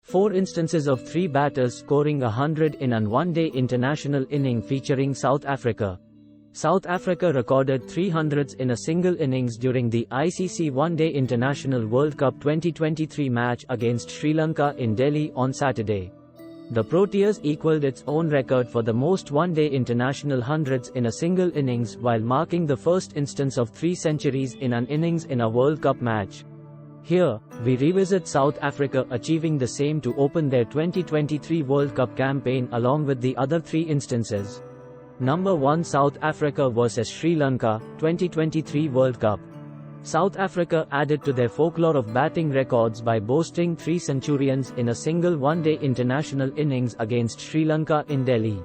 4 instances of 3 batters scoring 100 in an one-day international inning featuring South Africa. South Africa recorded 300s in a single innings during the ICC One-Day International World Cup 2023 match against Sri Lanka in Delhi on Saturday. The Proteas equaled its own record for the most one-day international hundreds in a single innings while marking the first instance of 3 centuries in an innings in a World Cup match. Here, we revisit South Africa achieving the same to open their 2023 World Cup campaign along with the other 3 instances. Number 1, South Africa vs Sri Lanka, 2023 World Cup. South Africa added to their folklore of batting records by boasting 3 centurions in a single one-day international innings against Sri Lanka in Delhi.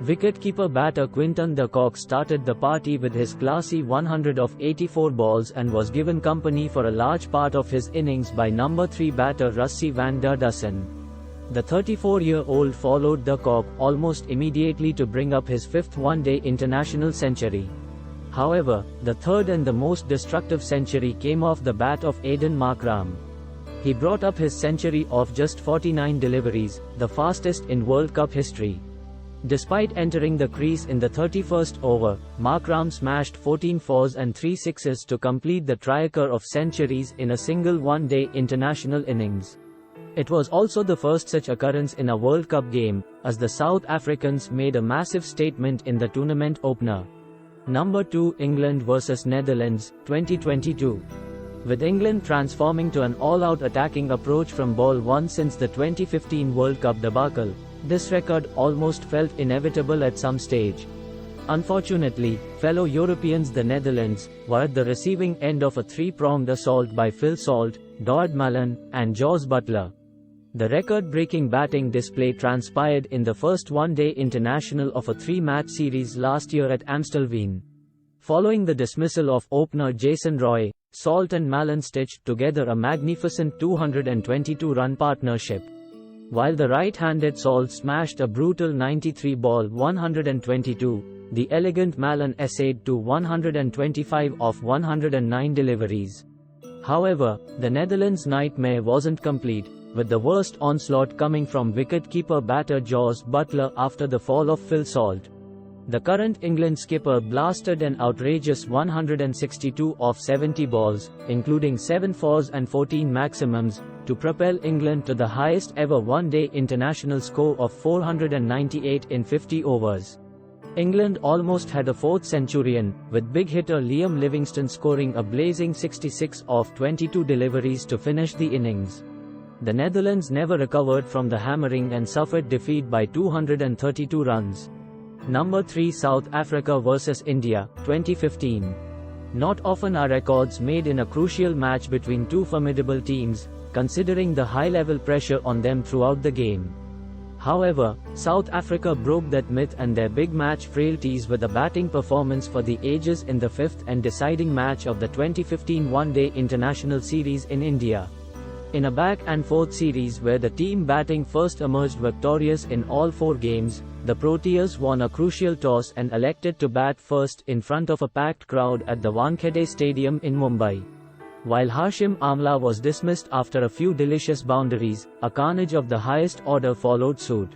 Wicketkeeper batter Quinton de Kock started the party with his classy 100 of 84 balls and was given company for a large part of his innings by number 3 batter Rassie van der Dussen. The 34-year-old followed de Kock almost immediately to bring up his 5th one-day international century. However, the third and the most destructive century came off the bat of Aiden Markram. He brought up his century off just 49 deliveries, the fastest in World Cup history. Despite entering the crease in the 31st over, Markram smashed 14 fours and 3 sixes to complete the triacle of centuries in a single one-day international innings. It was also the first such occurrence in a World Cup game, as the South Africans made a massive statement in the tournament opener. Number 2, England vs Netherlands, 2022. With England transforming to an all-out attacking approach from ball 1 since the 2015 World Cup debacle, this record almost felt inevitable at some stage. Unfortunately, fellow Europeans the Netherlands were at the receiving end of a 3-pronged assault by Phil Salt, Dodd Mallon, and Jos Buttler. The record-breaking batting display transpired in the first one-day international of a 3-match series last year at Amstelveen. Following the dismissal of opener Jason Roy, Salt and Mallon stitched together a magnificent 222-run partnership. While the right-handed Salt smashed a brutal 93-ball 122, the elegant Mallon essayed to 125 off 109 deliveries. However, the Netherlands' nightmare wasn't complete, with the worst onslaught coming from wicket-keeper batter Jos Buttler after the fall of Phil Salt. The current England skipper blasted an outrageous 162 off 70 balls, including 7 fours and 14 maximums, to propel England to the highest ever one-day international score of 498 in 50 overs. England almost had a 4th centurion, with big hitter Liam Livingstone scoring a blazing 66 off 22 deliveries to finish the innings. The Netherlands never recovered from the hammering and suffered defeat by 232 runs. Number 3, South Africa vs India, 2015. Not often are records made in a crucial match between two formidable teams, considering the high-level pressure on them throughout the game. However, South Africa broke that myth and their big match frailties with a batting performance for the ages in the 5th and deciding match of the 2015 One-Day International Series in India. In a back-and-forth series where the team batting first emerged victorious in all 4 games, the Proteas won a crucial toss and elected to bat first in front of a packed crowd at the Wankhede Stadium in Mumbai. While Hashim Amla was dismissed after a few delicious boundaries, a carnage of the highest order followed suit.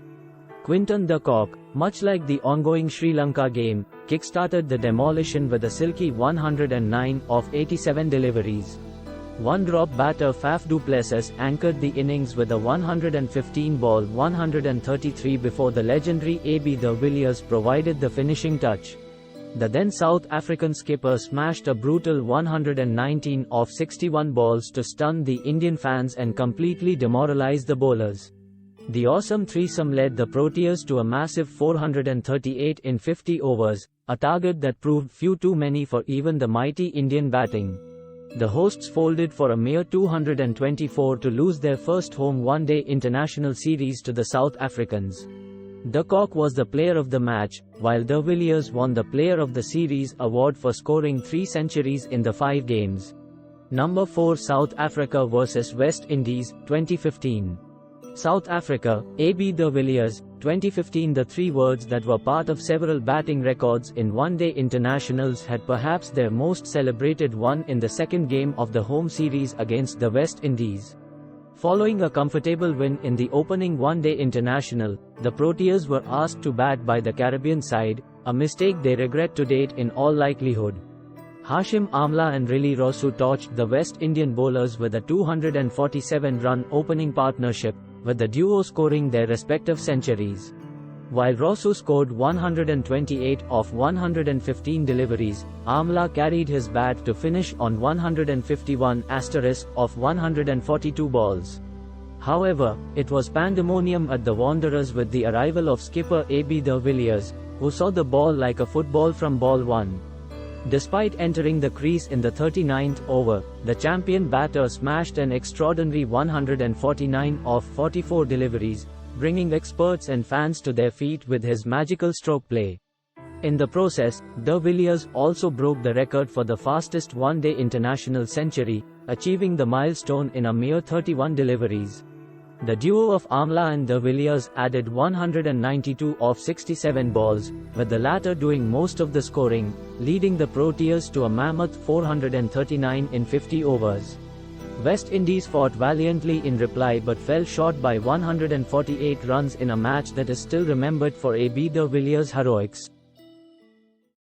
Quinton de Kock, much like the ongoing Sri Lanka game, kick-started the demolition with a silky 109 off 87 deliveries. One-drop batter Faf du Plessis anchored the innings with a 115-ball 133 before the legendary AB de Villiers provided the finishing touch. The then South African skipper smashed a brutal 119 off 61 balls to stun the Indian fans and completely demoralize the bowlers. The awesome threesome led the Proteas to a massive 438 in 50 overs, a target that proved few too many for even the mighty Indian batting. The hosts folded for a mere 224 to lose their first home one-day international series to the South Africans. De Kock was the player of the match, while de Villiers won the Player of the Series award for scoring 3 centuries in the 5 games. Number 4, South Africa vs West Indies, 2015. South Africa, AB de Villiers, 2015. The 3 words that were part of several batting records in one-day internationals had perhaps their most celebrated one in the second game of the home series against the West Indies. Following a comfortable win in the opening one-day international, the Proteas were asked to bat by the Caribbean side, a mistake they regret to date in all likelihood. Hashim Amla and Riley Rossouw torched the West Indian bowlers with a 247-run opening partnership, with the duo scoring their respective centuries. While Rossouw scored 128 of 115 deliveries, Amla carried his bat to finish on 151 of 142 balls. However, it was pandemonium at the Wanderers with the arrival of skipper A.B. de Villiers, who saw the ball like a football from ball one. Despite entering the crease in the 39th over, the champion batter smashed an extraordinary 149 of 44 deliveries, bringing experts and fans to their feet with his magical stroke play. In the process, de Villiers also broke the record for the fastest one-day international century, achieving the milestone in a mere 31 deliveries. The duo of Amla and de Villiers added 192 of 67 balls, with the latter doing most of the scoring, leading the Proteas to a mammoth 439 in 50 overs. West Indies fought valiantly in reply but fell short by 148 runs in a match that is still remembered for A.B. de Villiers' heroics.